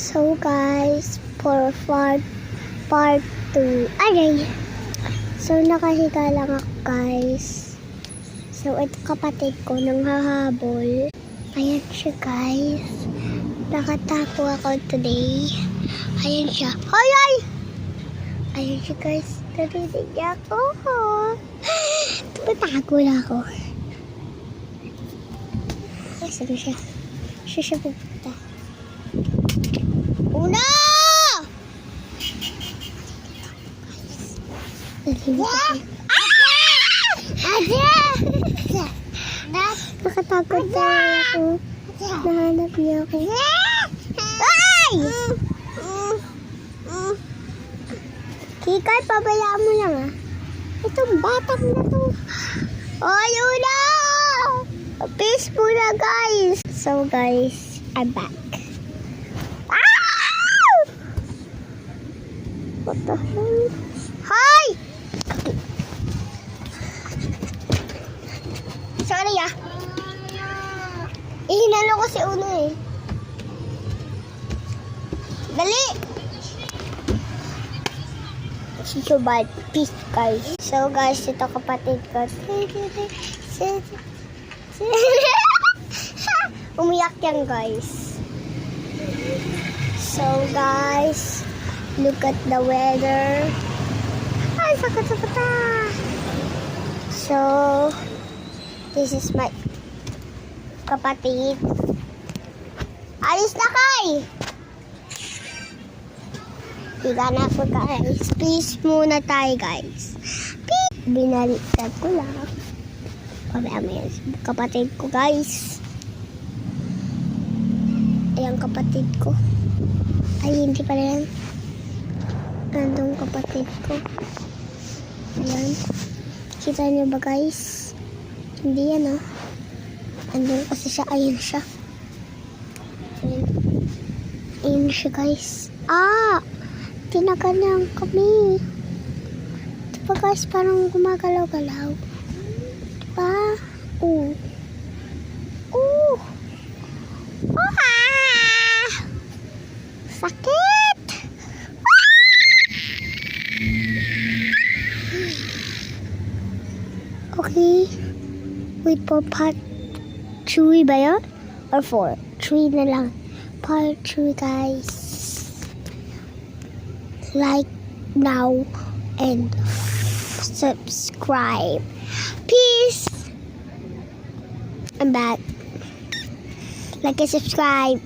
So guys, for part 2. Aray! So nakahiga lang ako guys. So ito kapatid ko nang hahabol. Ayan siya guys. Nakatapo ako today. Ayan siya. Hoy! Ay! Ayan siya guys. Narinig niya ako. Tumatago na ako. Saan siya? Siya pupunta. Una! Nakatakot tayo ako. Nahanap niya ako. Ay! Kikay, pabayaan mo lang ah. Itong batang na to. Ay, Una! Peace muna guys. So guys, I'm back. Ah! What the hell? Hi! Sorry ah. Ihinalo ko si Uno eh. Dali! So bad. Peace guys. So guys, ito kapatid ko. Umiyak yan guys. So guys, look at the weather. Ay, sakit. So this is my kapatid. Alis na kay! Higa na po guys. Please muna tayo guys. Please. Binaliktad ko lang. Pabaya mo yan. Kapatid ko guys. Ayan kapatid ko. Ay hindi pala yan. Andong kapatid ko. Ayan. Kita niyo ba guys? Hindi yan ah. Andun kasi siya. Ayan siya. Ayan. Ayan siya guys. Ah! Tinaganyan kami. Diba guys parang gumagalaw-galaw. Diba? Oo. Oo. Ah! Sakit! Okay. Wait for part 3 ba yun? Or 4? 3 na lang. Part 3 guys. Like now and subscribe. Peace. I'm back. Like and subscribe.